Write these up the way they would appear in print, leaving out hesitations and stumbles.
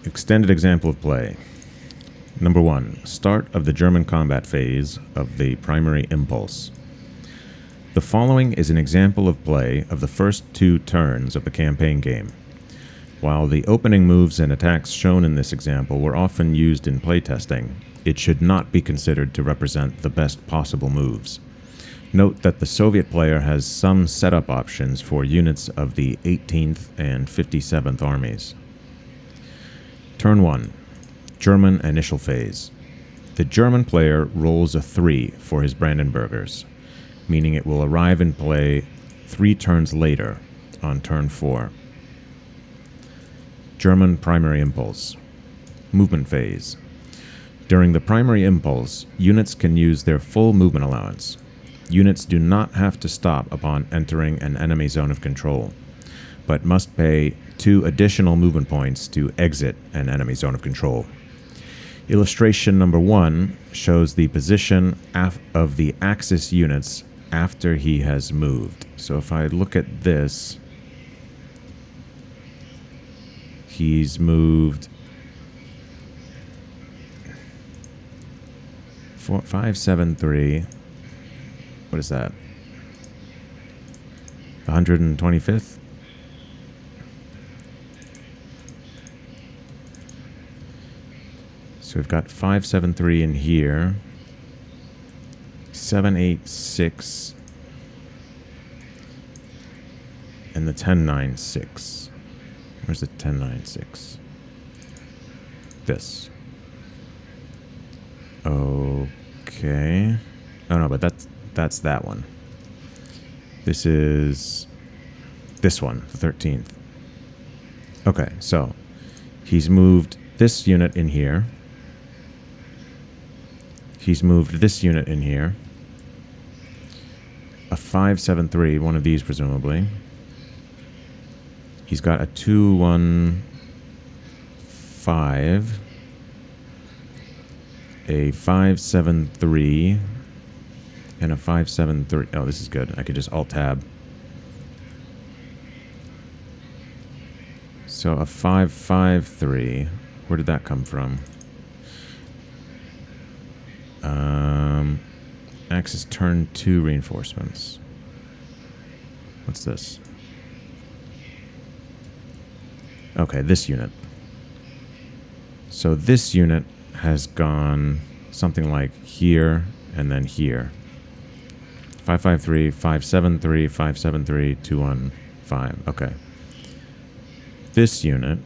Extended example of play. Number 1. Start of the German combat phase of the primary impulse. The following is an example of play of the first 2 turns of the campaign game. While the opening moves and attacks shown in this example were often used in playtesting, it should not be considered to represent the best possible moves. Note that the Soviet player has some setup options for units of the 18th and 57th Armies. Turn 1. German initial phase. The German player rolls a 3 for his Brandenburgers, meaning it will arrive in play 3 turns later on turn 4. German primary impulse. Movement phase. During the primary impulse, units can use their full movement allowance. Units do not have to stop upon entering an enemy zone of control, but must pay 2 additional movement points to exit an enemy zone of control. Illustration number 1 shows the position of the Axis units after he has moved. So if I look at this, he's moved 5, 7, 3. What is that? 125th? So we've got 573 in here, 786, and the 1096. Where's the 1096? This. Okay. Oh no, but that's that one. This is this one, the 13th. Okay, so he's moved this unit in here. He's moved this unit in here. A 573, one of these presumably. He's got a 215, a 573, and a 573. Oh, this is good. I could just Alt-Tab. So a 553. Where did that come from? Axis turn 2 reinforcements. What's this? Okay, this unit. So this unit has gone something like here and then here. 553, 573, 573, 215. Okay. This unit's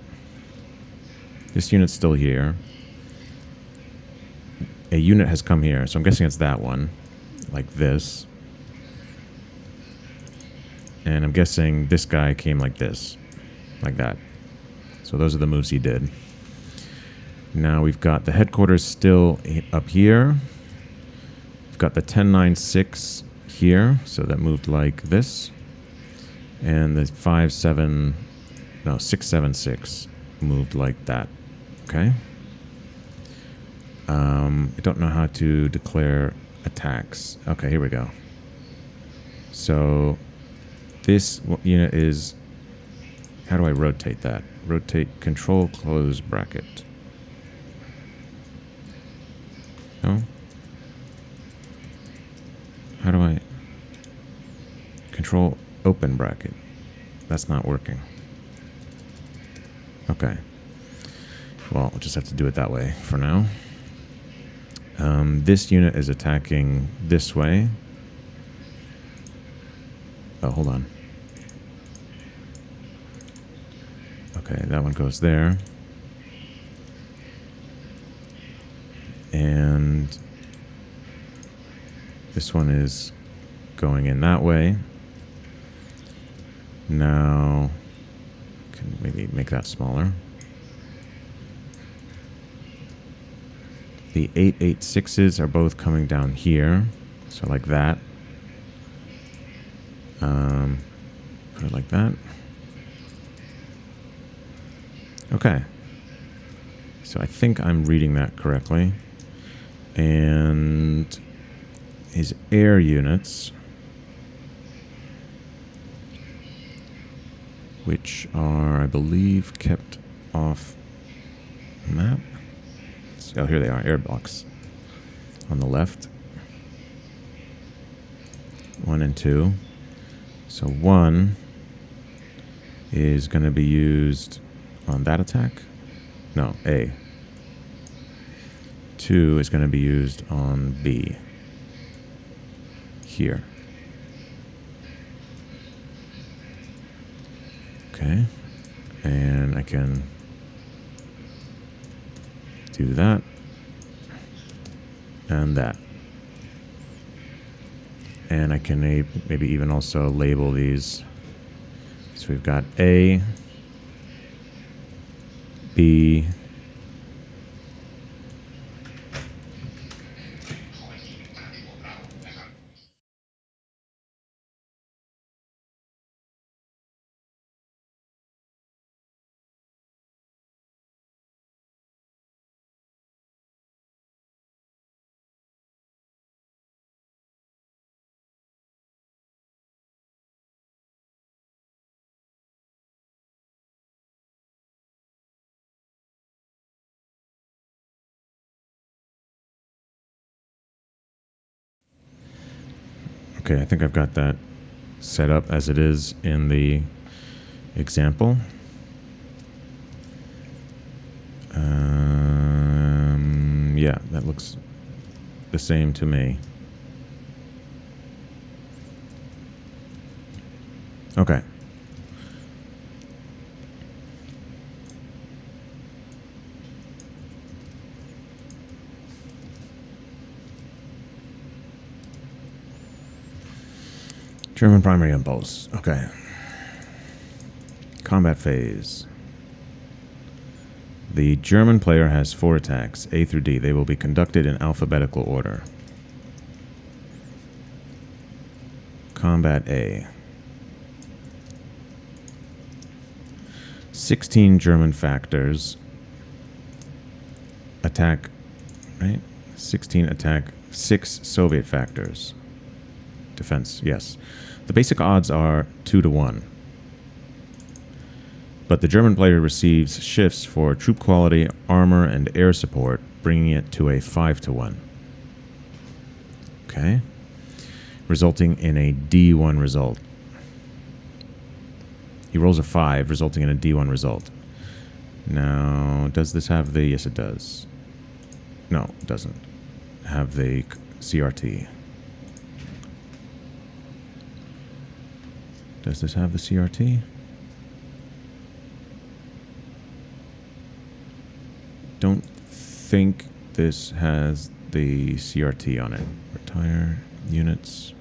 still here. A unit has come here, so I'm guessing it's that one, like this. And I'm guessing this guy came like this, like that. So those are the moves he did. Now we've got the headquarters still up here. We've got the 1096 here, so that moved like this. And the 676 moved like that. Okay. I don't know how to declare attacks. Okay, here we go. So this unit is, how do I rotate that? Rotate control close bracket. No? How do I control open bracket? That's not working. Okay. Well, we'll just have to do it that way for now. This unit is attacking this way. Oh, hold on. Okay, that one goes there. And this one is going in that way. Now, can maybe make that smaller. The 886s are both coming down here, so like that. Put it like that. Okay. So I think I'm reading that correctly. And his air units, which are, I believe, kept off map. Oh, here they are, airblocks. On the left. 1 and 2. So 1 is going to be used on that attack. No, A. 2 is going to be used on B. Here. Okay. And I can do that. And that. And I can maybe even also label these. So we've got A, B, okay, I think I've got that set up as it is in the example. Yeah, that looks the same to me. Okay. German primary impulse. Okay. Combat phase. The German player has 4 attacks, A through D. They will be conducted in alphabetical order. Combat A. 16 German factors attack, right? 16 attack 6 Soviet factors. Defense, yes. The basic odds are 2 to 1. But the German player receives shifts for troop quality, armor, and air support, bringing it to a 5 to 1. Okay. Resulting in a D1 result. He rolls a 5, resulting in a D1 result. Now, does this have the... Yes, it does. No, it doesn't have the CRT. Does this have the CRT? Don't think this has the CRT on it. Retire units.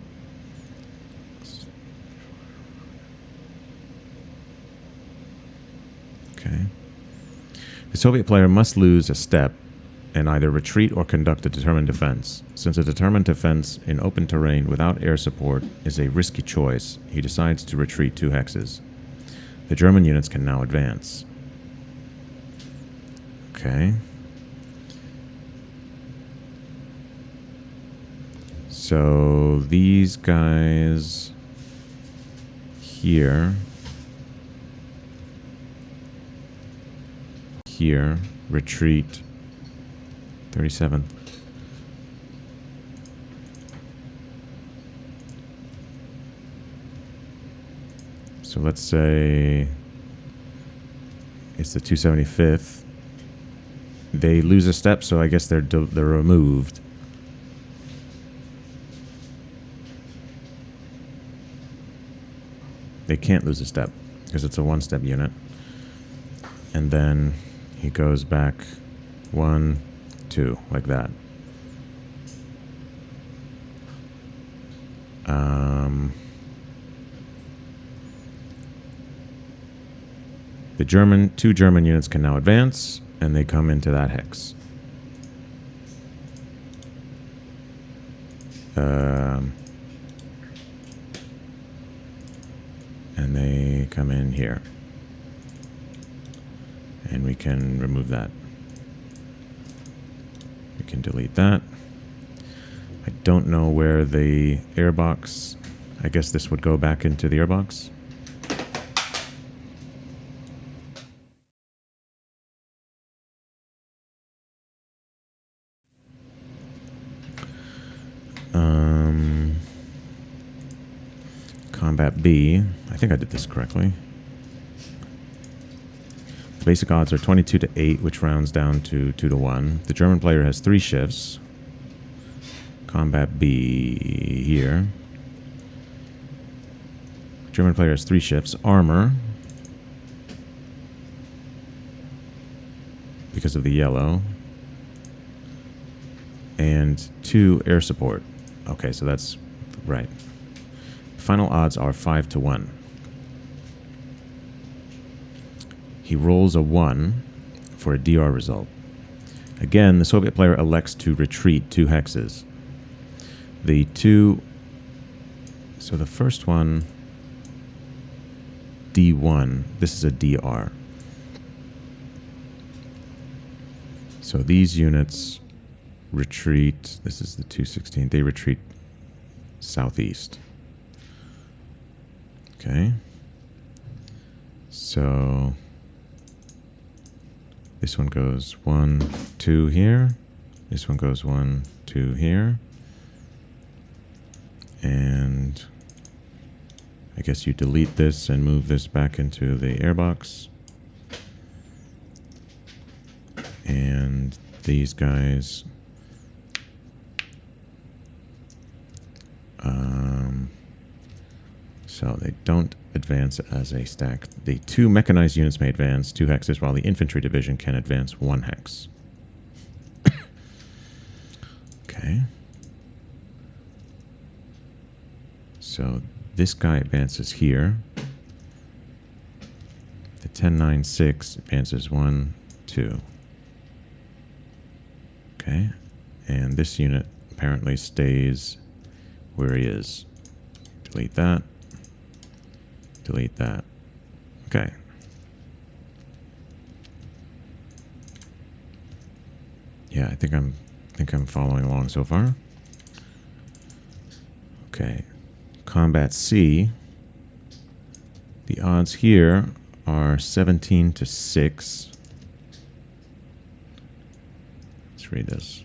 Okay. The Soviet player must lose a step and either retreat or conduct a determined defense. Since a determined defense in open terrain without air support is a risky choice, he decides to retreat 2 hexes. The German units can now advance. Okay. So these guys here, retreat 37th. So let's say it's the 275th. They lose a step, so I guess they're removed. They can't lose a step because it's a 1-step unit. And then he goes back 1, 2, like that. The 2 German units can now advance, and they come into that hex. And they come in here. And we can remove that. We can delete that. I don't know where the airbox... I guess this would go back into the airbox. Combat B. I think I did this correctly. The basic odds are 22 to 8, which rounds down to 2 to 1. The German player has 3 shifts. Combat B here. German player has 3 shifts. Armor, because of the yellow. And 2 air support. Okay, so that's right. Final odds are 5 to 1. He rolls a 1 for a DR result. Again, the Soviet player elects to retreat 2 hexes. The 2... So the first one, D1, this is a DR. So these units retreat, this is the 216, they retreat southeast. Okay. So this one goes 1, 2 here. This one goes 1, 2 here. And I guess you delete this and move this back into the airbox. And these guys so they don't advance as a stack. The 2 mechanized units may advance 2 hexes, while the infantry division can advance 1 hex. Okay. So this guy advances here. The 1096 advances 1, 2. Okay. And this unit apparently stays where he is. Delete that. Delete that. Okay. Yeah, I think I'm following along so far. Okay. Combat C. The odds here are 17 to 6. Let's read this.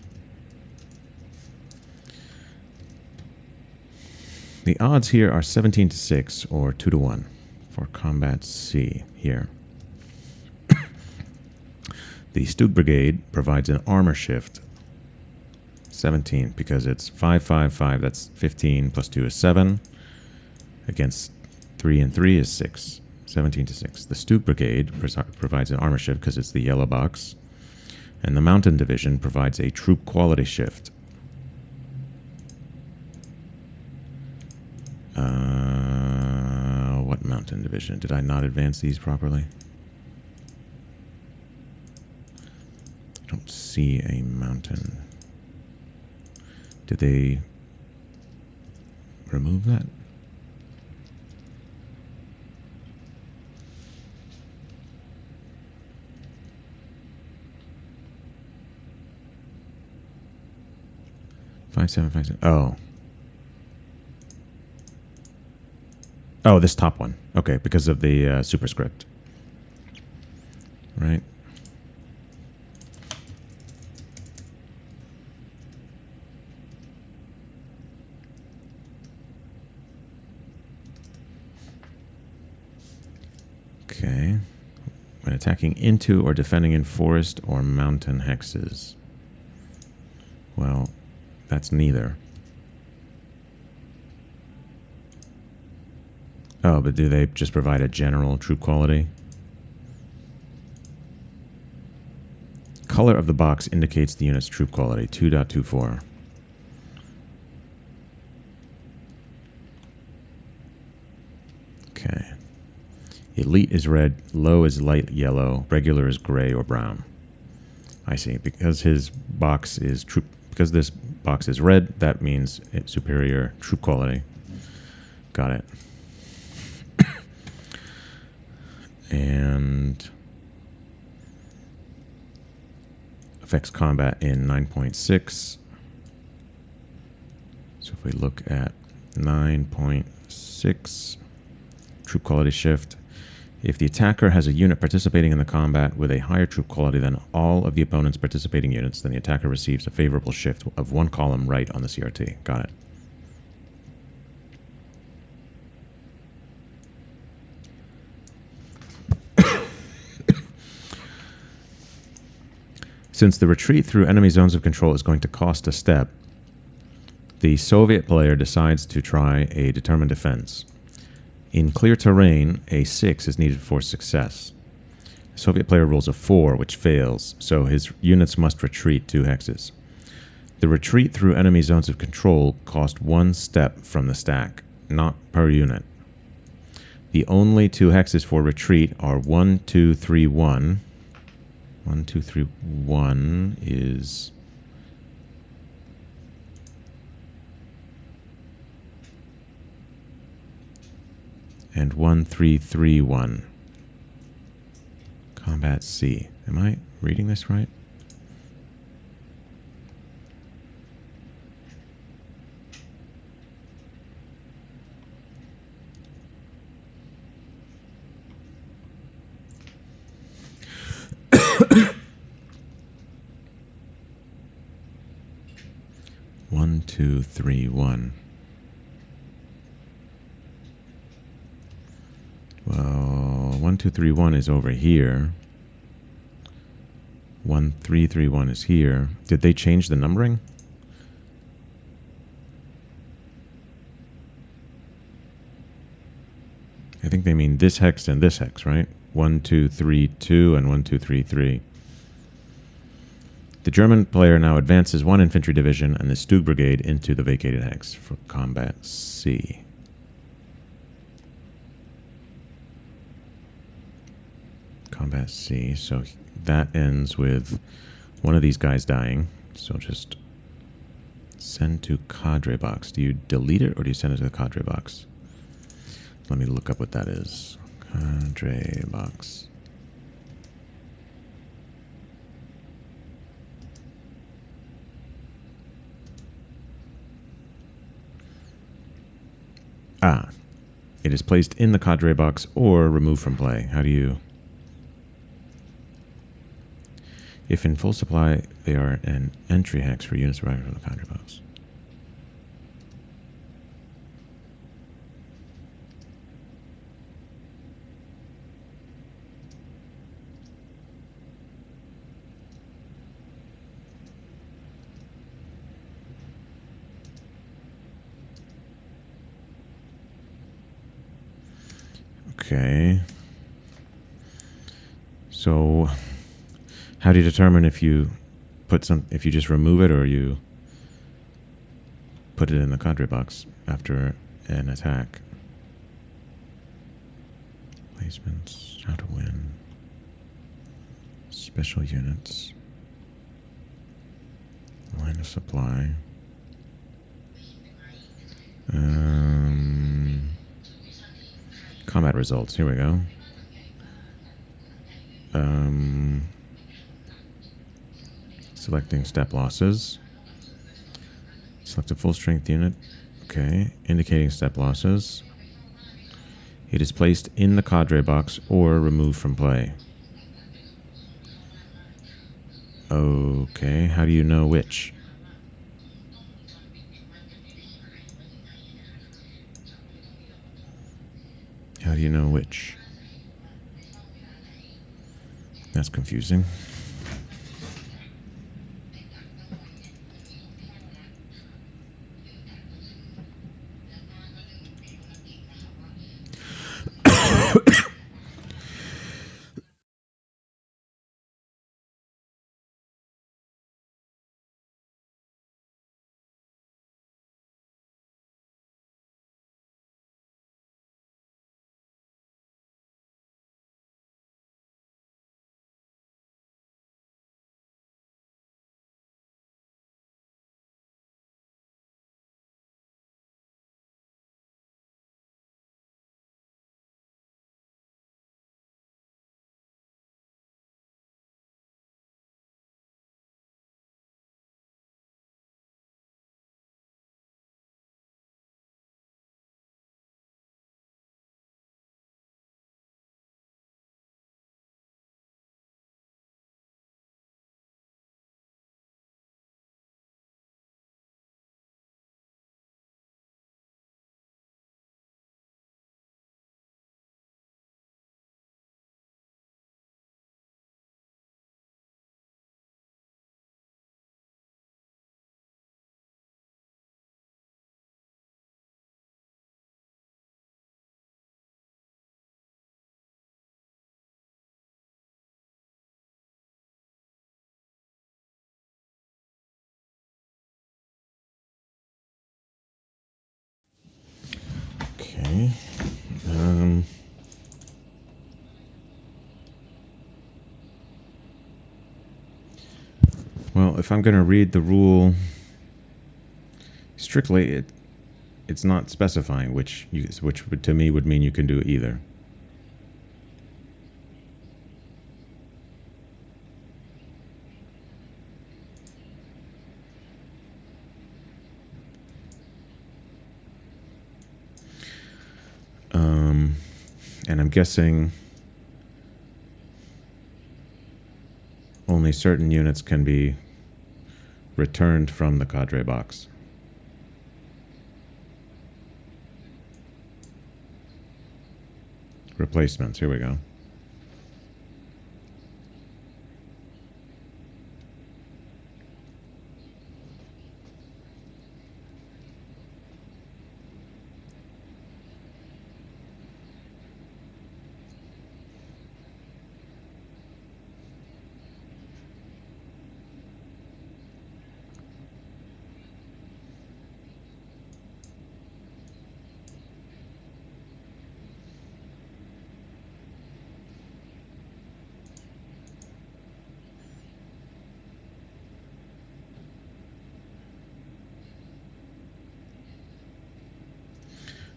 The odds here are 17 to 6 or 2 to 1 for Combat C here. The Stug Brigade provides an armor shift 17 because it's 5, 5, 5, that's 15 plus 2 is 7 against 3 and 3 is 6. 17 to 6. The Stug Brigade provides an armor shift because it's the yellow box. And the Mountain Division provides a troop quality shift. What Mountain Division? Did I not advance these properly? I don't see a mountain. Did they remove that? Five, 7, 5, 7. Oh. Oh, this top one. Okay, because of the superscript. Right. Okay. When attacking into or defending in forest or mountain hexes. Well, that's neither. Oh, but do they just provide a general troop quality? Color of the box indicates the unit's troop quality, 2.24. Okay. Elite is red, low is light yellow, regular is gray or brown. I see. Because his box is troop, because this box is red, that means it's superior troop quality. Got it. And affects combat in 9.6. So if we look at 9.6, troop quality shift. If the attacker has a unit participating in the combat with a higher troop quality than all of the opponent's participating units, then the attacker receives a favorable shift of 1 column right on the CRT. Got it. Since the retreat through enemy zones of control is going to cost a step, the Soviet player decides to try a determined defense. In clear terrain, a 6 is needed for success. The Soviet player rolls a 4, which fails, so his units must retreat 2 hexes. The retreat through enemy zones of control cost 1 step from the stack, not per unit. The only 2 hexes for retreat are 1, 2, 3, 1. 1, 2, 3, 1 is... and 1, 3, 3, 1. Combat C. Am I reading this right? One, two, three, one. Well, 1, 2, 3, 1 is over here. 1, 3, 3, 1 is here. Did they change the numbering? I think they mean this hex and this hex, right? 1, 2, 3, 2 and 1, 2, 3, 3. The German player now advances 1 infantry division and the Stug brigade into the vacated hex for combat C. Combat C, so that ends with one of these guys dying. So just send to cadre box. Do you delete it or do you send it to the cadre box? Let me look up what that is. Cadre box. Ah, it is placed in the cadre box or removed from play. How do you... If in full supply, they are an entry hex for units arriving from the cadre box. Okay. So, how do you determine if you if you just remove it or you put it in the cadre box after an attack? Placements, how to win, special units, line of supply. Combat results, here we go. Selecting step losses. Select a full strength unit. Okay, indicating step losses. It is placed in the cadre box or removed from play. Okay, how do you know which? How do you know which? That's confusing. Well, if I'm going to read the rule strictly, it's not specifying which to me would mean you can do either. And I'm guessing only certain units can be returned from the cadre box. Replacements, here we go.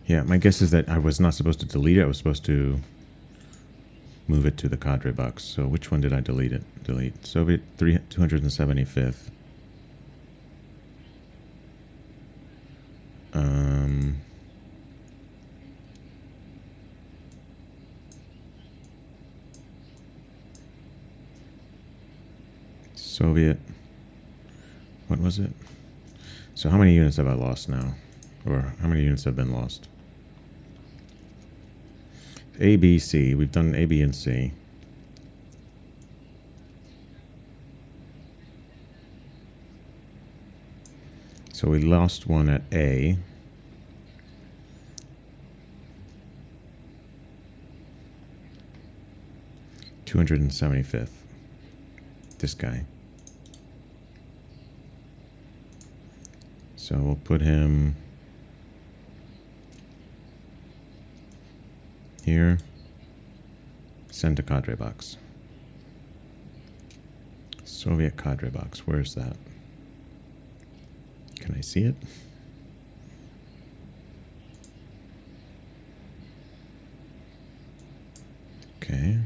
Yeah, my guess is that I was not supposed to delete it. I was supposed to move it to the cadre box. So which one did I delete it? Delete. Soviet 275th. Soviet. What was it? So how many units have I lost now? Or how many units have been lost? A, B, C. We've done A, B, and C. So we lost one at A. (275th). This guy. So we'll put him here. Send to cadre box. Soviet cadre box. Where's that? Can I see it? Okay.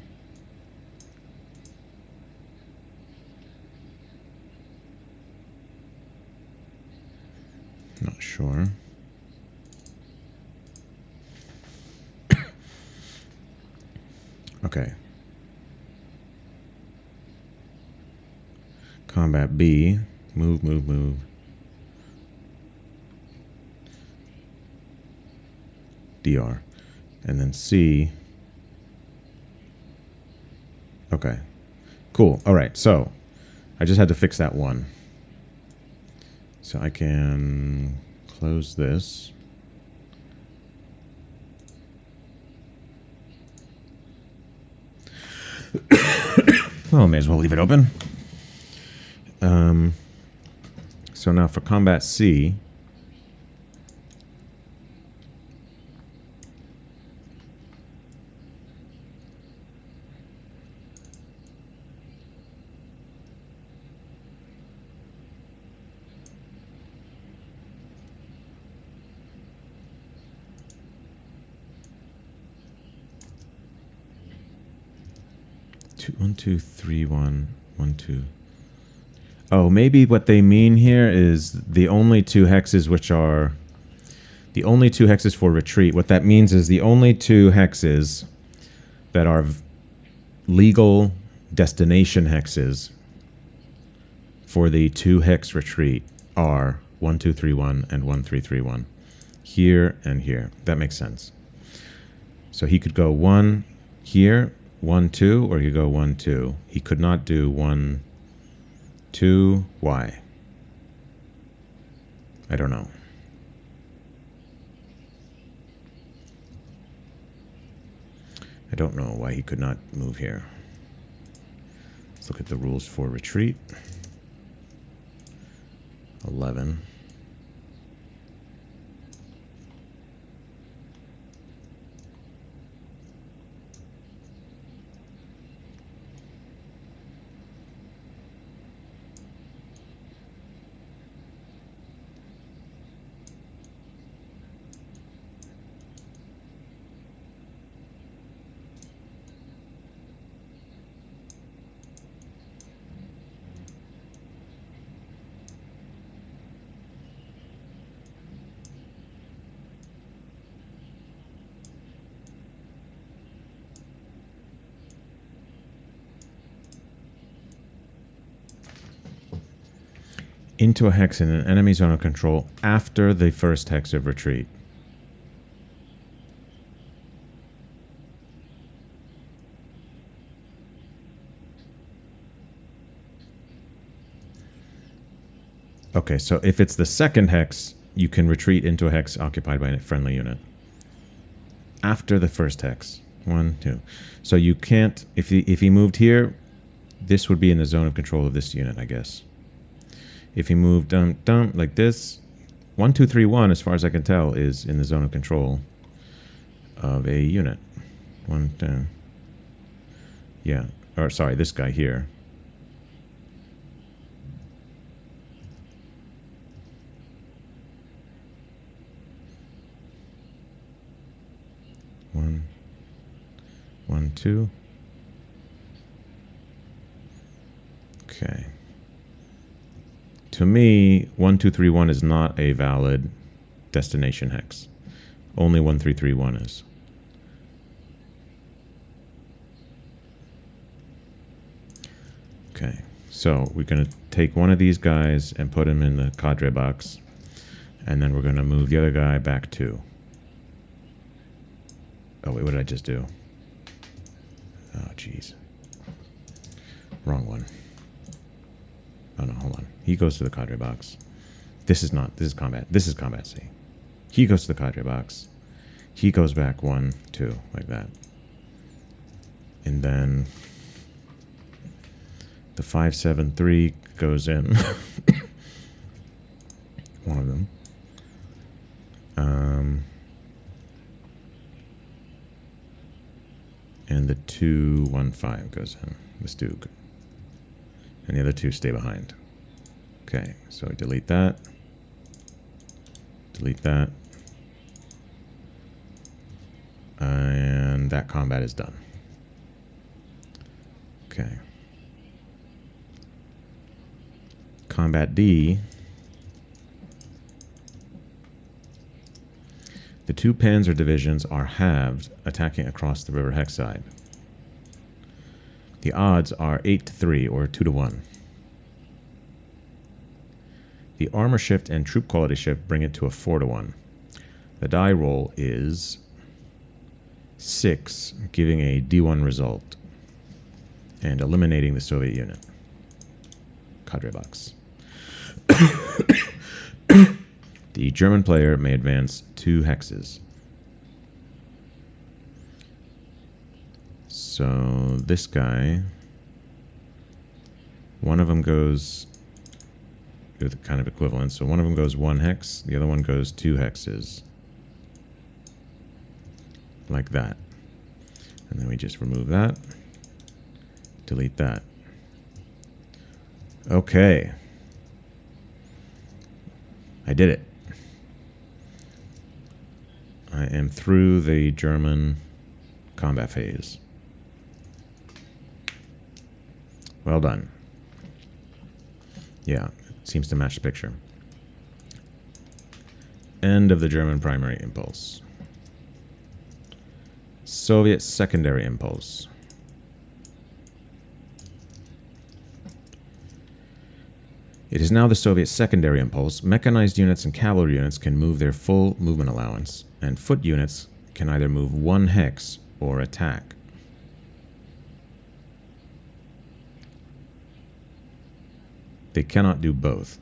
Not sure. Okay. Combat B. Move, move, move. DR. And then C. Okay. Cool. All right. So I just had to fix that one. So I can close this. Well, may as well leave it open. So now for combat C, one, two, three, one, one, two. Oh, maybe what they mean here is the only two hexes which are the only two hexes for retreat. What that means is the only two hexes that are legal destination hexes for the two hex retreat are 1231 and 1331. Here and here. That makes sense. So he could go 1 here, 1, 2, or he could go 1, 2. He could not do 1, 2. Why? I don't know. I don't know why he could not move here. Let's look at the rules for retreat. 11. into a hex in an enemy zone of control after the first hex of retreat. Okay, so if it's the second hex, you can retreat into a hex occupied by a friendly unit. After the first hex. 1, 2. So you can't, if he moved here, this would be in the zone of control of this unit, I guess. If he moved like this, 1, 2, 3, 1, as far as I can tell, is in the zone of control of a unit. 1, 2. Yeah, or sorry, this guy here. One, 1, 2. Okay. To me, 1, 2, 3, 1 is not a valid destination hex. Only 1, 3, 3, 1 is. Okay, so we're going to take one of these guys and put him in the cadre box, and then we're going to move the other guy back 2. Oh wait, what did I just do? Oh jeez, wrong one. Oh no, hold on. He goes to the cadre box. This is combat. This is combat C. He goes to the cadre box. He goes back 1, 2, like that. And then the 5, 7, 3 goes in. One of them. And the 2, 1, 5 goes in. The Stug. And the other 2 stay behind. Okay, so I delete that. Delete that. And that combat is done. Okay. Combat D. The 2 panzer divisions are halved, attacking across the river hex side. The odds are 8 to 3 or 2 to 1. The armor shift and troop quality shift bring it to a 4 to 1. The die roll is 6, giving a D1 result and eliminating the Soviet unit. Cadre box. The German player may advance 2 hexes. So this guy, one of them goes with kind of equivalent. So one of them goes 1 hex, the other one goes 2 hexes. Like that. And then we just remove that. Delete that. Okay. I did it. I am through the German combat phase. Well done. Yeah, it seems to match the picture. End of the German primary impulse. Soviet secondary impulse. It is now the Soviet secondary impulse. Mechanized units and cavalry units can move their full movement allowance, and foot units can either move 1 hex or attack. They cannot do both.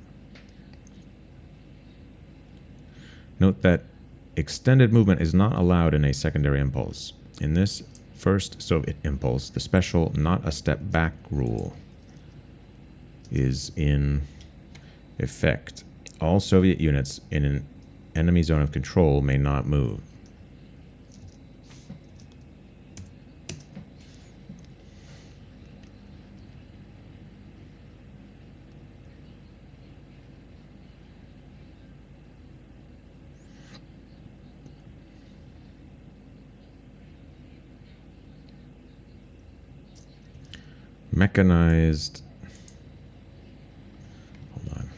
Note that extended movement is not allowed in a secondary impulse. In this first Soviet impulse, the special not a step back rule is in effect. All Soviet units in an enemy zone of control may not move. Mechanized. Hold on.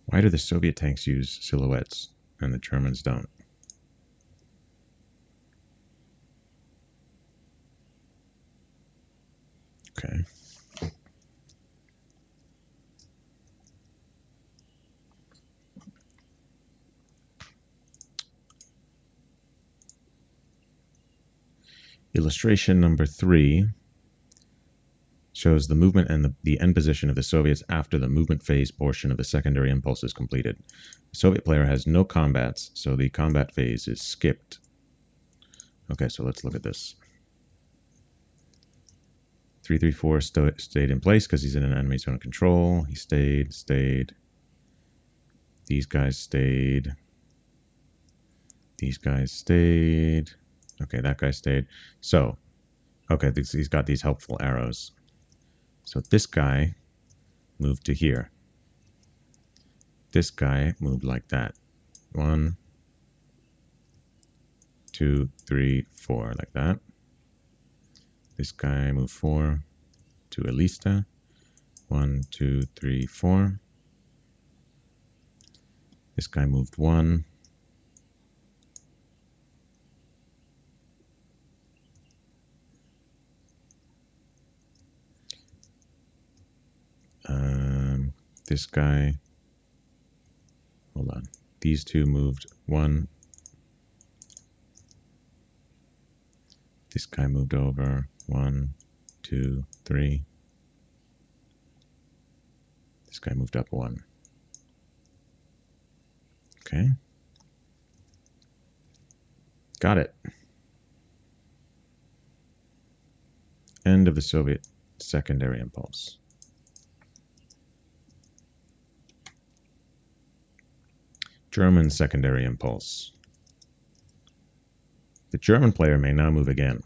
Why do the Soviet tanks use silhouettes and the Germans don't? Illustration number 3 shows the movement and the end position of the Soviets after the movement phase portion of the secondary impulse is completed. The Soviet player has no combats, so the combat phase is skipped. Okay, so let's look at this. 334 stayed in place because he's in an enemy zone of control. He stayed. These guys stayed. These guys stayed. Okay, that guy stayed. So, okay, he's got these helpful arrows. So this guy moved to here. This guy moved like that. 1, 2, 3, 4, like that. This guy moved 4 to Elista. 1, 2, 3, 4. This guy moved 1. This guy, hold on. These two moved 1. This guy moved over 1, 2, 3. This guy moved up 1. Okay. Got it. End of the Soviet secondary impulse. German secondary impulse. The German player may now move again.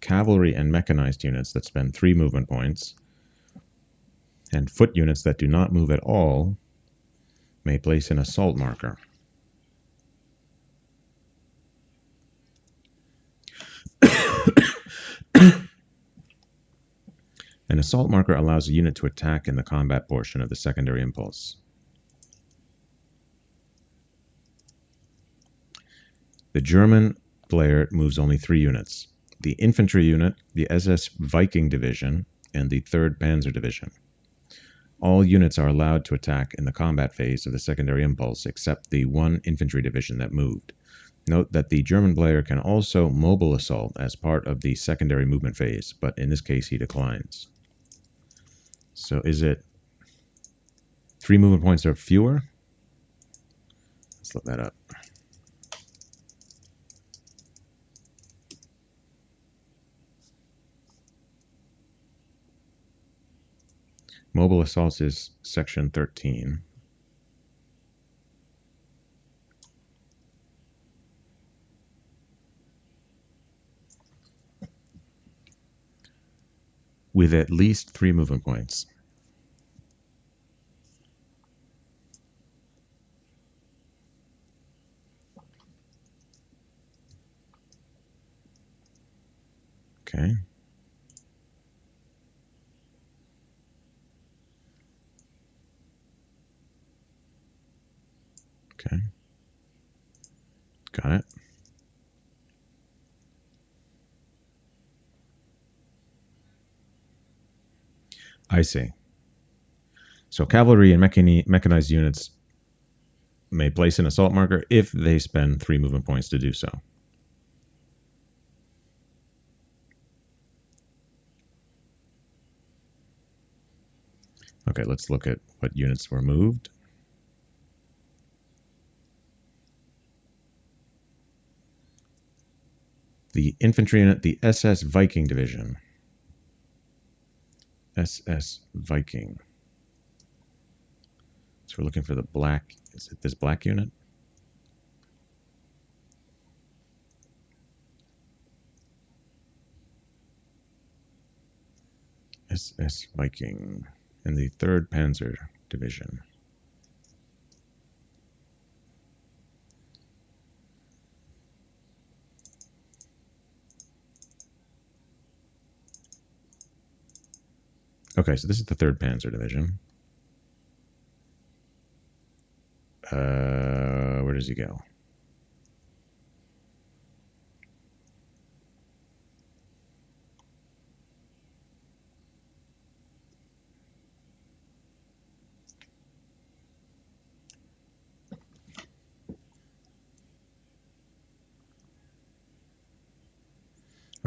Cavalry and mechanized units that spend 3 movement points and foot units that do not move at all may place an assault marker. An assault marker allows a unit to attack in the combat portion of the secondary impulse. The German player moves only 3 units. The infantry unit, the SS Viking Division, and the 3rd Panzer Division. All units are allowed to attack in the combat phase of the secondary impulse except the 1 infantry division that moved. Note that the German player can also mobile assault as part of the secondary movement phase, but in this case he declines. So is it 3 movement points or fewer? Let's look that up. Mobile assaults is section 13. With at least 3 movement points. Okay. Okay. Got it. I see. So cavalry and mechanized units may place an assault marker if they spend 3 movement points to do so. Okay, let's look at what units were moved. The infantry unit, the SS Viking Division. SS Viking. So we're looking for the black, is it this black unit? SS Viking and the 3rd Panzer Division. Okay, so this is the 3rd Panzer Division. Where does he go?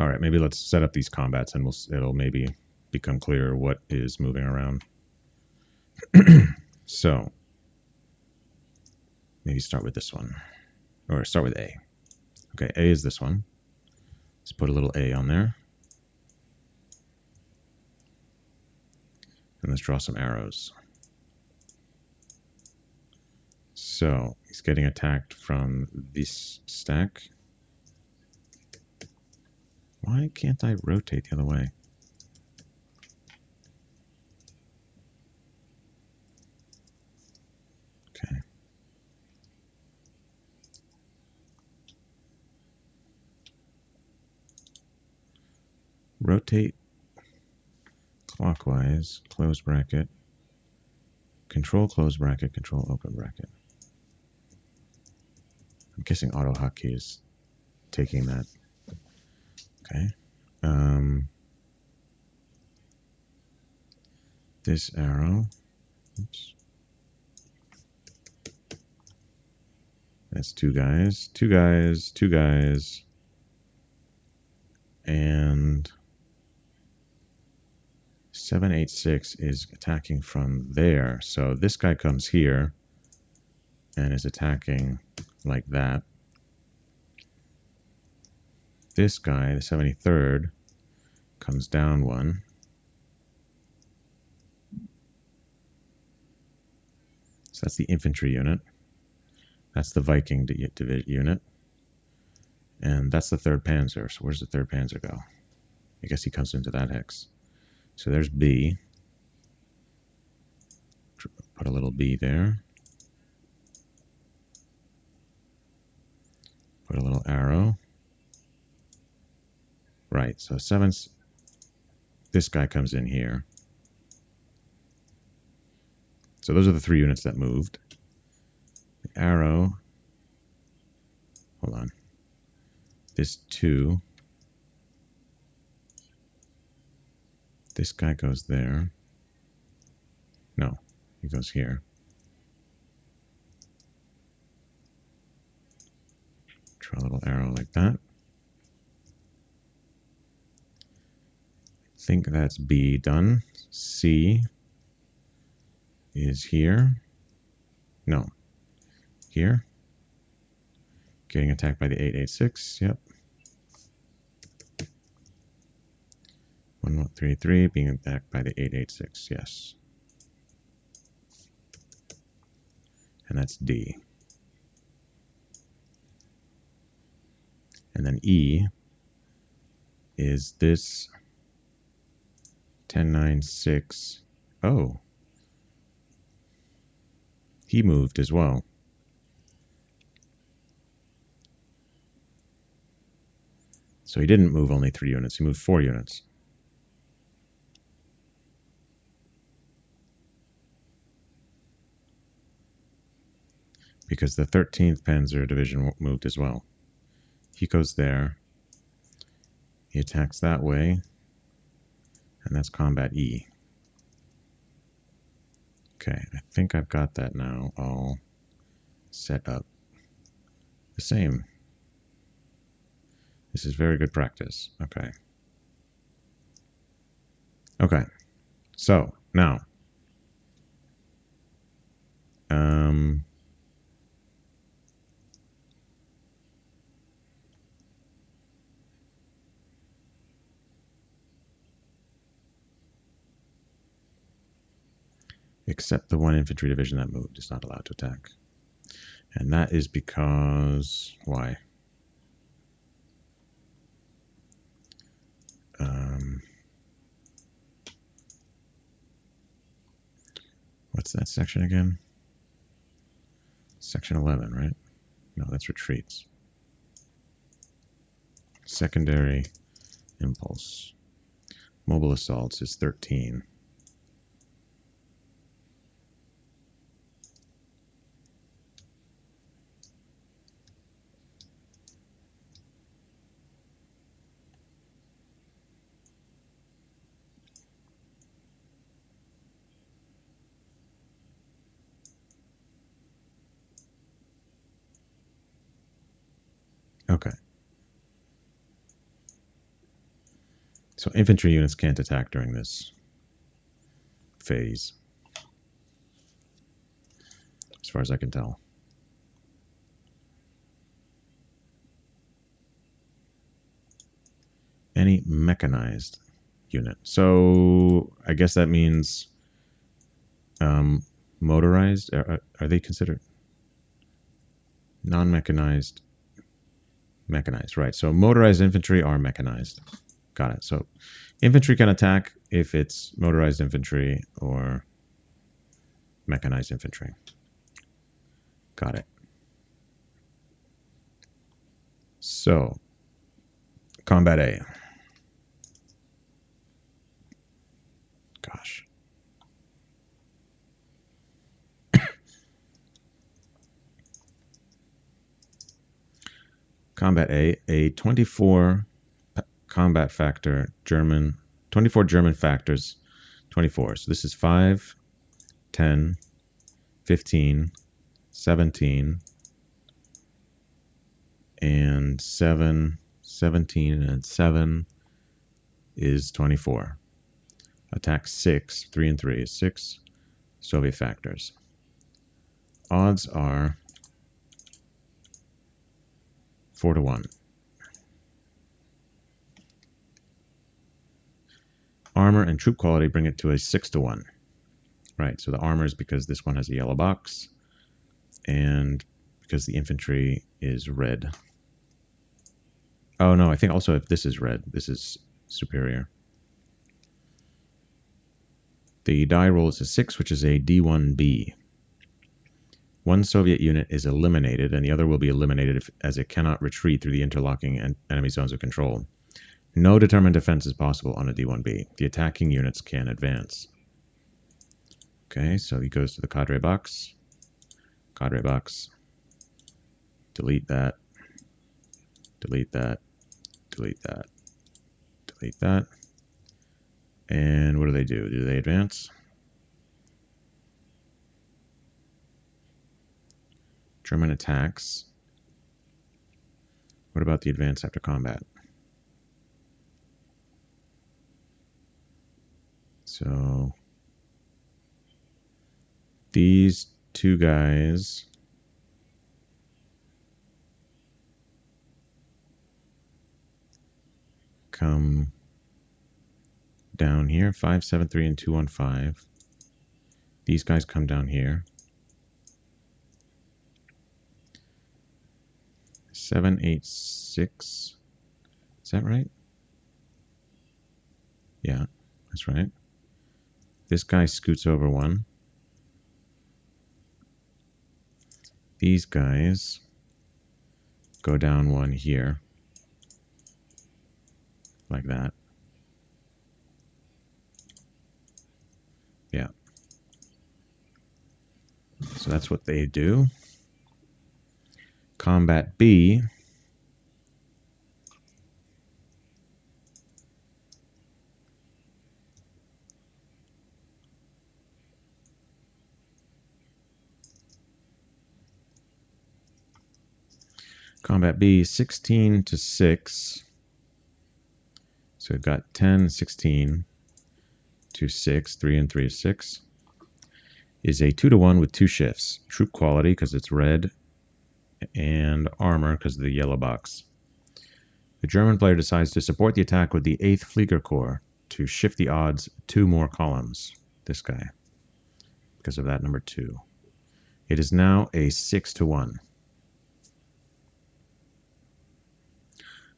All right, maybe let's set up these combats and it'll maybe become clear what is moving around. So maybe start with this one, or start with A. Okay, A is this one. Let's put a little A on there. And let's draw some arrows. So he's getting attacked from this stack. Why can't I rotate the other way? Okay. Rotate clockwise, close bracket, control close bracket, control open bracket. I'm guessing auto hotkey is taking that. Okay. This arrow. Oops. That's two guys, two guys, two guys, and 786 is attacking from there. So this guy comes here and is attacking like that. This guy, the 73rd, comes down one. So that's the infantry unit. That's the Viking unit. And that's the 3rd Panzer. So where's the 3rd Panzer go? I guess he comes into that hex. So there's B. Put a little B there. Put a little arrow. Right, so 7's... This guy comes in here. So those are the 3 units that moved. The arrow... Hold on. This 2. This guy goes there. No, he goes here. Draw a little arrow like that. I think that's B done. C is here. No, here. Getting attacked by the 886. Yep. 1133 being attacked by the 886. Yes. And that's D. And then E is this 1096. Oh. He moved as well. So he didn't move only 3 units, he moved 4 units. Because the 13th Panzer Division moved as well. He goes there. He attacks that way. And that's combat E. Okay, I think I've got that now all set up. The same. This is very good practice. Okay. Okay. So, now. Except the 1 infantry division that moved is not allowed to attack. And that is because... Why? What's that section again? Section 11, right? No, that's retreats. Secondary impulse. Mobile assaults is 13. Okay. So infantry units can't attack during this phase, as far as I can tell. Any mechanized unit. So I guess that means motorized. Are they considered non-mechanized? Mechanized, right. So motorized infantry are mechanized. Got it. So infantry can attack if it's motorized infantry or mechanized infantry. Got it. So, combat A. Gosh. Combat A 24 combat factor German, 24 German factors, 24. So this is 5, 10, 15, 17, and 7, 17, and 7 is 24. Attack 6, 3 and 3 is 6 Soviet factors. Odds are 4 to 1. Armor and troop quality bring it to a 6 to 1. Right, so the armor is because this one has a yellow box, and because the infantry is red. Oh no, I think also if this is red, this is superior. The die roll is a 6, which is a D1B. One Soviet unit is eliminated, and the other will be eliminated as it cannot retreat through the interlocking enemy zones of control. No determined defense is possible on a D1B. The attacking units can advance. Okay, so he goes to the cadre box. Cadre box. Delete that. Delete that. Delete that. Delete that. And what do they do? Do they advance? German attacks. What about the advance after combat? So these two guys come down here, 5, 7, 3, and 2, 1, 5. These guys come down here. 7, 8, 6. Is that right? Yeah, that's right. This guy scoots over 1. These guys go down 1 here. Like that. Yeah. So that's what they do. Combat B. Combat B, 16 to 6. So we've got 10, 16 to 6. 3 and 3 is 6. Is a 2 to 1 with 2 shifts. Troop quality because it's red, and armor because of the yellow box. The German player decides to support the attack with the 8th Flieger Corps to shift the odds 2 more columns. This guy, because of that number 2. It is now a 6 to 1.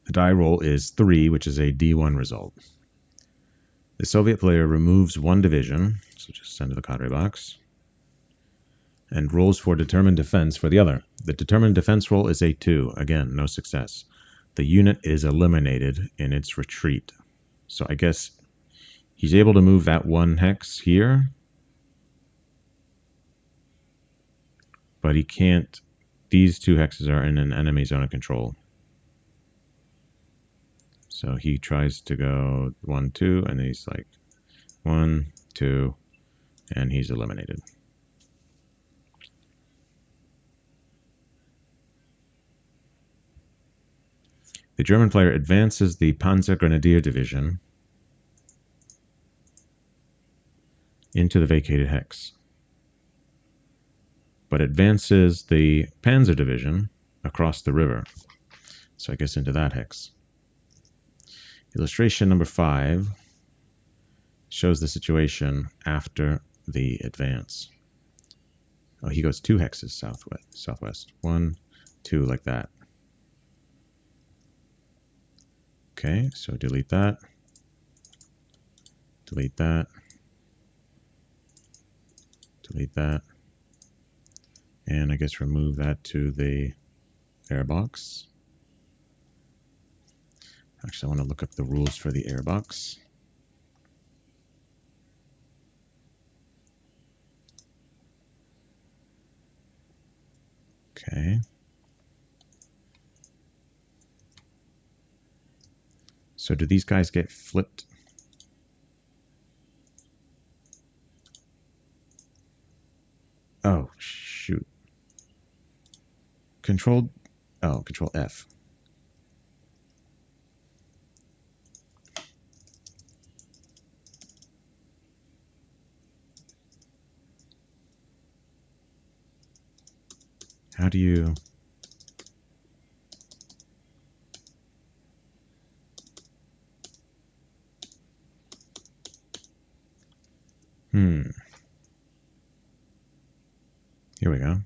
The die roll is 3, which is a D1 result. The Soviet player removes 1 division, so just send to the cadre box, and rolls for determined defense for the other. The determined defense roll is a 2. Again, no success. The unit is eliminated in its retreat. So I guess he's able to move that 1 hex here, but he can't. These 2 hexes are in an enemy zone of control. So he tries to go 1, 2, and he's like 1, 2, and he's eliminated. The German player advances the Panzer Grenadier Division into the vacated hex, but advances the Panzer Division across the river. So I guess into that hex. Illustration number 5 shows the situation after the advance. Oh, he goes 2 hexes southwest. 1, 2, like that. Okay, so delete that. Delete that. Delete that. And I guess remove that to the airbox. Actually, I want to look up the rules for the airbox. Okay. So do these guys get flipped? Oh, shoot. Control F. How do you... Here we go.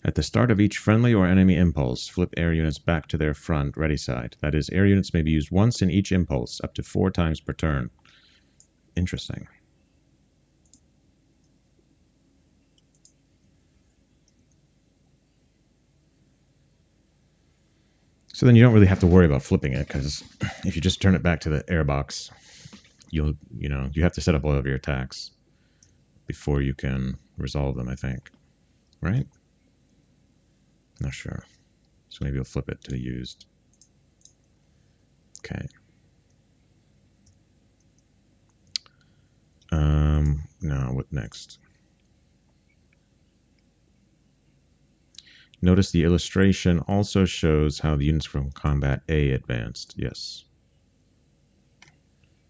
At the start of each friendly or enemy impulse, flip air units back to their front ready side. That is, air units may be used once in each impulse, up to 4 times per turn. Interesting. So then you don't really have to worry about flipping it, because if you just turn it back to the airbox, you have to set up all of your attacks before you can resolve them, I think. Right? Not sure. So maybe we'll flip it to used. Okay. Now what next? Notice the illustration also shows how the units from Combat A advanced. Yes.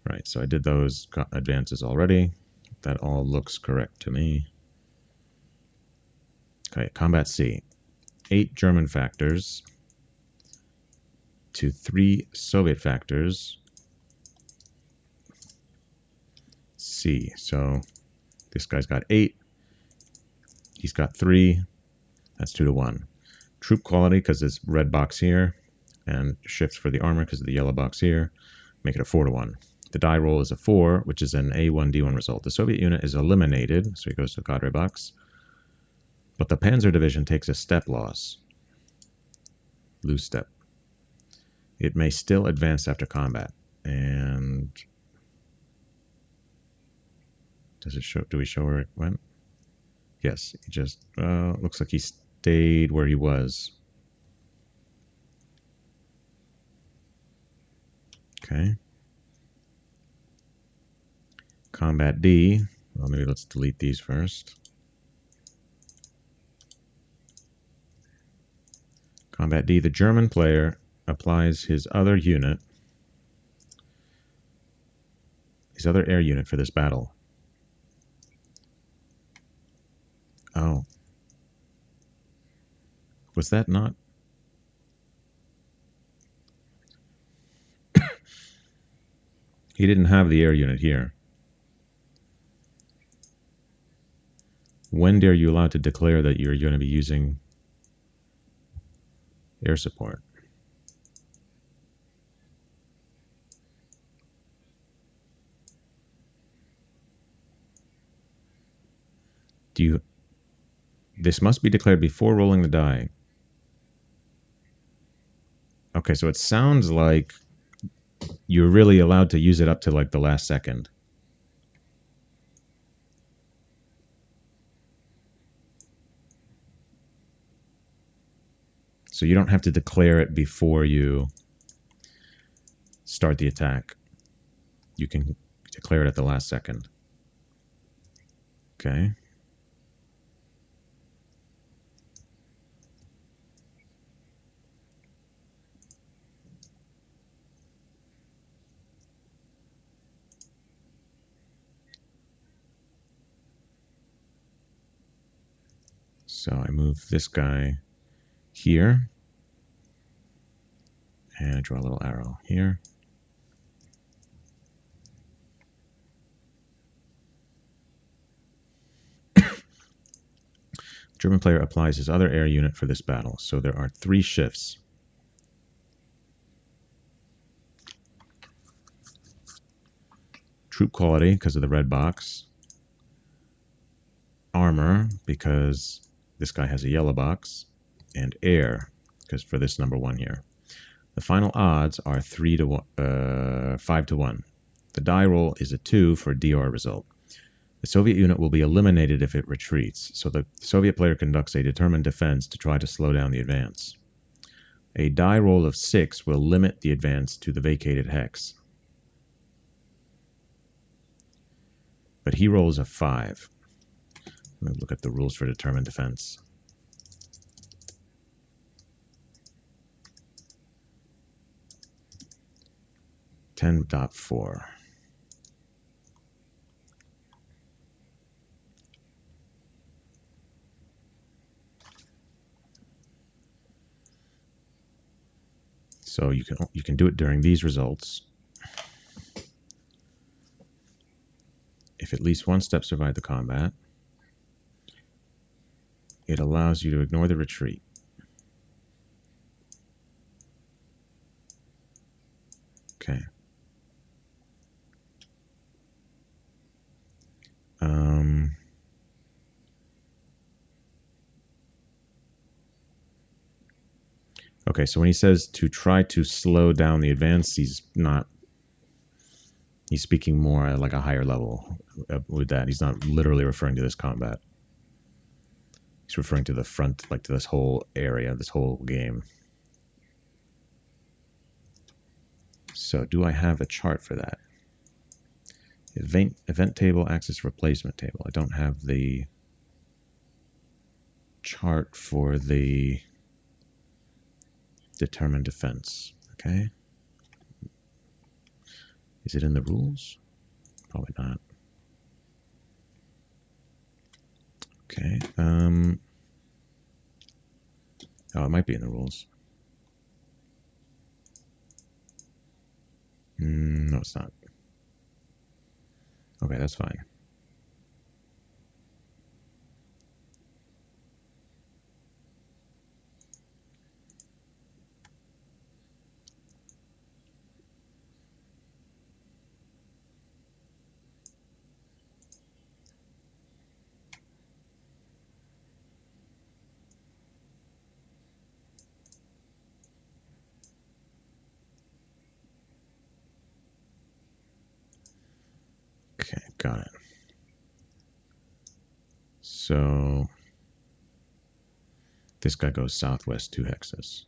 Right, so I did those advances already. That all looks correct to me. Okay, Combat C. 8 German factors to 3 Soviet factors. C. So this guy's got 8. He's got 3. That's 2 to 1. Troop quality, because it's red box here, and shifts for the armor because of the yellow box here, make it a 4 to 1. The die roll is a 4, which is an A1D1 result. The Soviet unit is eliminated, so he goes to the cadre box. But the Panzer Division takes a step loss. Lose step. It may still advance after combat. And does it show? Do we show where it went? Yes, it just looks like he stayed where he was. Okay. Combat D. Well, maybe let's delete these first. Combat D. The German player applies his other unit, his other air unit for this battle. Oh. Was that not? He didn't have the air unit here. When are you allowed to declare that you're going to be using air support? This must be declared before rolling the die. Okay, so it sounds like you're really allowed to use it up to like the last second. So you don't have to declare it before you start the attack. You can declare it at the last second. Okay. So I move this guy here, and I draw a little arrow here. German player applies his other air unit for this battle. So there are 3 shifts. Troop quality, because of the red box. Armor, because this guy has a yellow box. And air, because for this number 1 here. The final odds are 5 to 1. The die roll is a 2 for a DR result. The Soviet unit will be eliminated if it retreats, so the Soviet player conducts a determined defense to try to slow down the advance. A die roll of 6 will limit the advance to the vacated hex. But he rolls a 5. Let me look at the rules for determined defense. (10.4). So you can do it during these results. If at least 1 step survived the combat, it allows you to ignore the retreat. Okay. Okay, so when he says to try to slow down the advance, he's speaking more at like a higher level with that. He's not literally referring to this combat. He's referring to the front, like to this whole area, this whole game. So do I have a chart for that? Event table, axis replacement table. I don't have the chart for the determined defense. Okay. Is it in the rules? Probably not. Okay. Oh, it might be in the rules. No, it's not. Okay, that's fine. Okay, got it. So this guy goes southwest 2 hexes.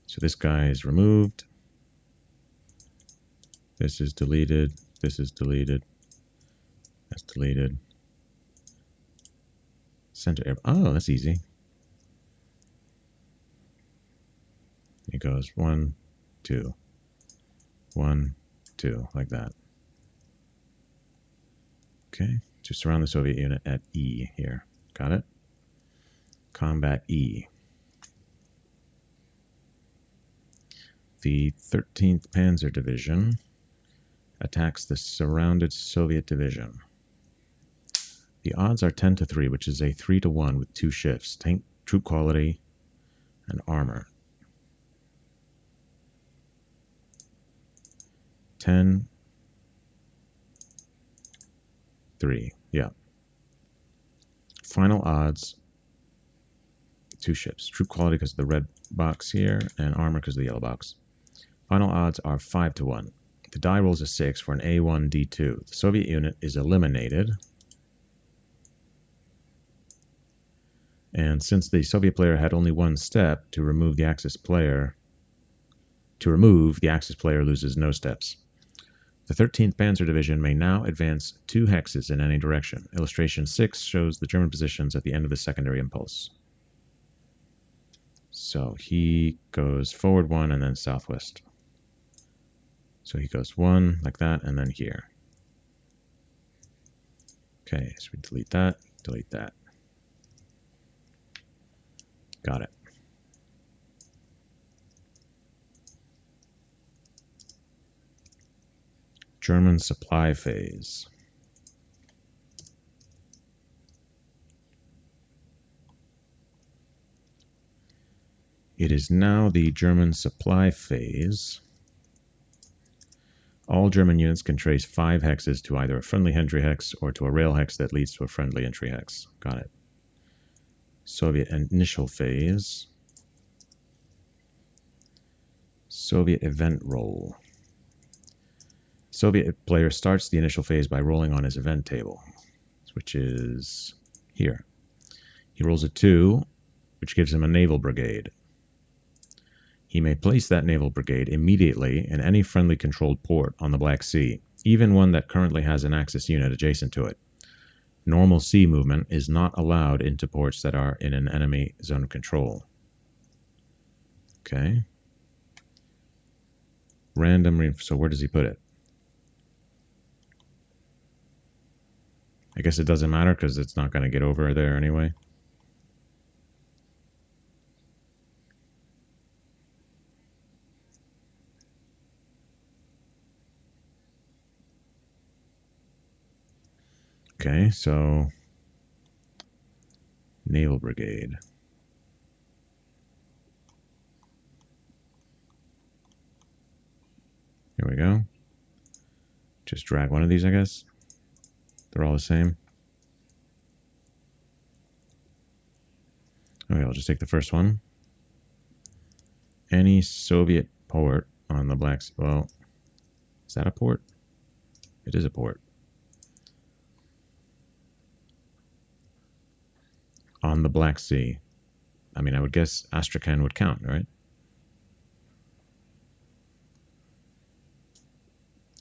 So this guy is removed. This is deleted. This is deleted. That's deleted. Center air. Oh, that's easy. It goes 1, 2, 1, 2, like that. Okay, to surround the Soviet unit at E here. Got it? Combat E. The 13th Panzer Division attacks the surrounded Soviet division. The odds are 10 to 3, which is a 3 to 1 with 2 shifts, tank, troop quality, and armor. 10, 3, yeah. Final odds, 2 ships. Troop quality because of the red box here, and armor because of the yellow box. Final odds are 5 to 1. The die rolls a 6 for an A1D2. The Soviet unit is eliminated. And since the Soviet player had only 1 step to remove the Axis player, the Axis player loses no steps. The 13th Panzer Division may now advance 2 hexes in any direction. Illustration 6 shows the German positions at the end of the secondary impulse. So he goes forward 1 and then southwest. So he goes 1 like that and then here. Okay, so we delete that, delete that. Got it. German supply phase. It is now the German supply phase. All German units can trace 5 hexes to either a friendly entry hex or to a rail hex that leads to a friendly entry hex. Got it. Soviet initial phase. Soviet event roll. Soviet player starts the initial phase by rolling on his event table, which is here. He rolls a 2, which gives him a naval brigade. He may place that naval brigade immediately in any friendly controlled port on the Black Sea, even one that currently has an Axis unit adjacent to it. Normal sea movement is not allowed into ports that are in an enemy zone of control. Okay. Random, so where does he put it? I guess it doesn't matter because it's not going to get over there anyway. Okay, so Naval Brigade. Here we go. Just drag one of these, I guess. They're all the same. Okay, I'll just take the first one. Any Soviet port on the Black Sea. Well, is that a port? It is a port. On the Black Sea. I mean, I would guess Astrakhan would count, right?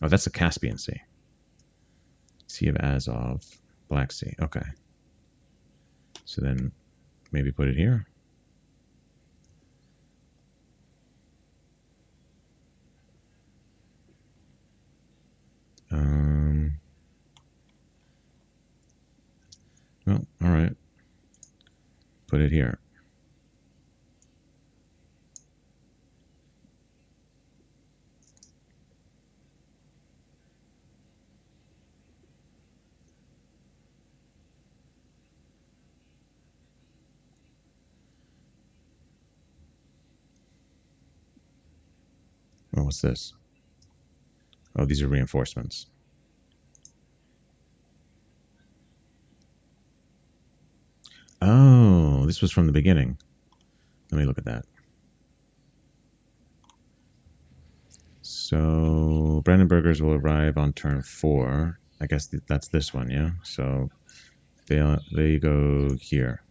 Oh, that's the Caspian Sea. Sea of Azov, Black Sea. Okay. So then maybe put it here. Well, all right. Put it here. Oh, what's this? Oh, these are reinforcements. Oh, this was from the beginning. Let me look at that. So Brandenburgers will arrive on turn 4. I guess that's this one, yeah? So they go here.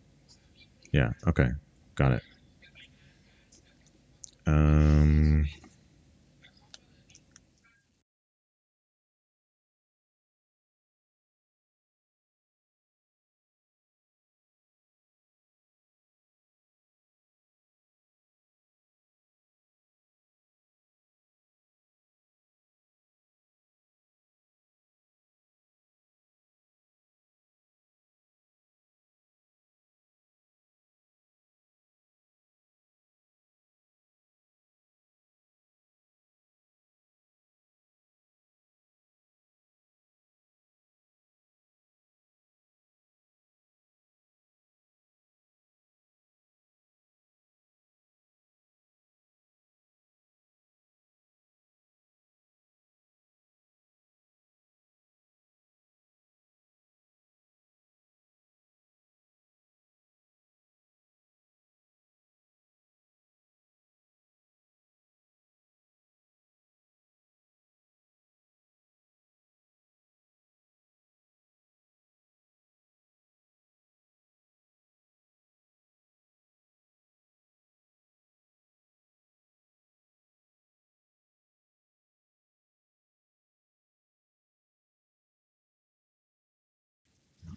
Yeah, okay. Got it. Um,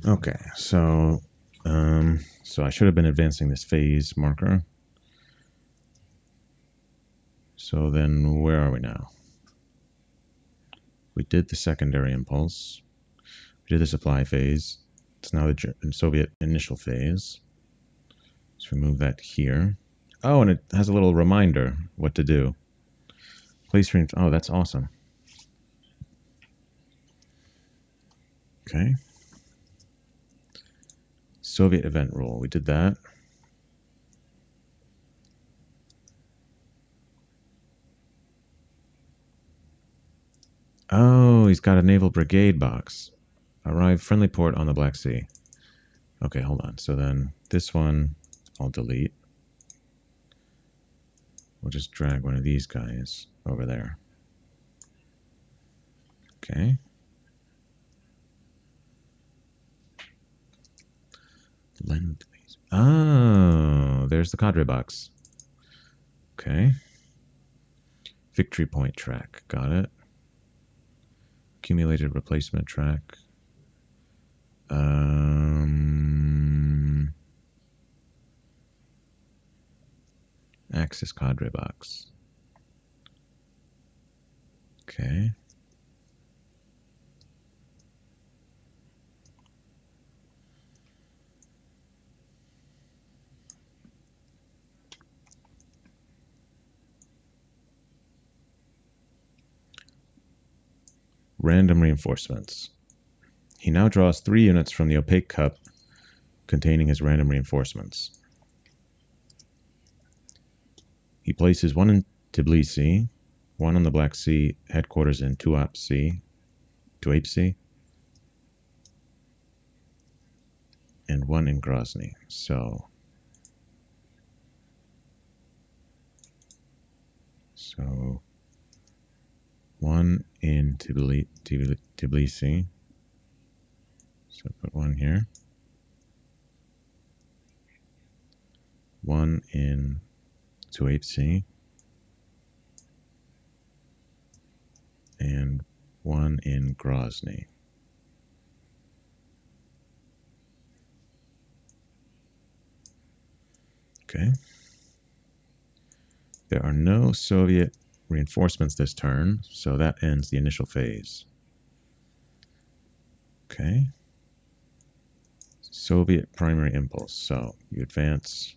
okay, so I should have been advancing this phase marker. So then where are we now? We did the secondary impulse. We did the supply phase. It's now the Soviet initial phase. Let's remove that here. Oh, and it has a little reminder what to do. Place oh, that's awesome. Okay. Soviet event rule. We did that. Oh, he's got a naval brigade box. Arrive friendly port on the Black Sea. Okay, hold on. So then this one I'll delete. We'll just drag one of these guys over there. Okay. Lend please. Oh, there's the cadre box. Okay. Victory point track. Got it. Accumulated replacement track. Axis cadre box. Okay. Random reinforcements. He now draws 3 units from the opaque cup containing his random reinforcements. He places 1 in Tbilisi, 1 on the Black Sea headquarters in Tuapse, and 1 in Grozny. So 1 in Tbilisi. So put 1 here. 1 in Tuapse. And 1 in Grozny. Okay. There are no Soviet reinforcements this turn, so that ends the initial phase. Okay. Soviet primary impulse. So you advance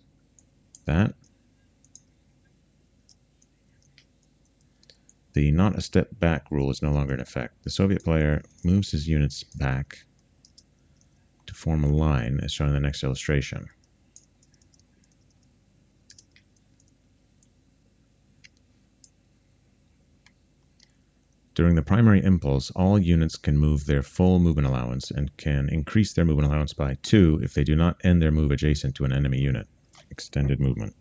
that. The not a step back rule is no longer in effect. The Soviet player moves his units back to form a line as shown in the next illustration. During the primary impulse, all units can move their full movement allowance and can increase their movement allowance by 2 if they do not end their move adjacent to an enemy unit. Extended movement.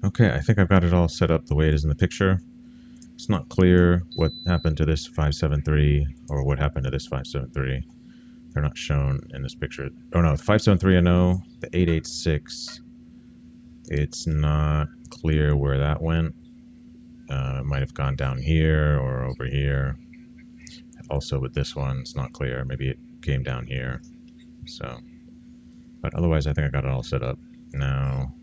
Okay, I think I've got it all set up the way it is in the picture. It's not clear what happened to this 573 or what happened to this 573. They're not shown in this picture. Oh no, the 573 I know. The 886, it's not clear where that went. It might have gone down here or over here. Also with this one, it's not clear. Maybe it came down here. So, but otherwise I think I got it all set up. Now,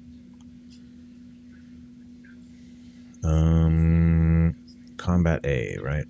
combat A, right?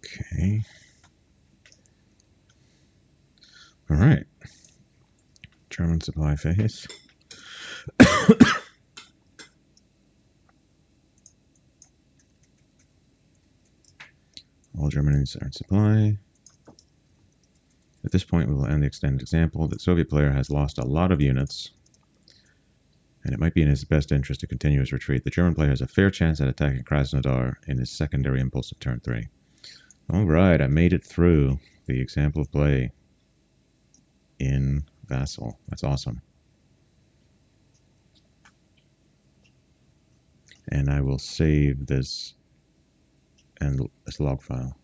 Okay. All right. German supply phase. All Germans are in supply. At this point, we will end the extended example. The Soviet player has lost a lot of units, and it might be in his best interest to continue his retreat. The German player has a fair chance at attacking Krasnodar in his secondary impulse of turn 3. All right, I made it through the example of play in Vassal. That's awesome. And I will save this and this log file.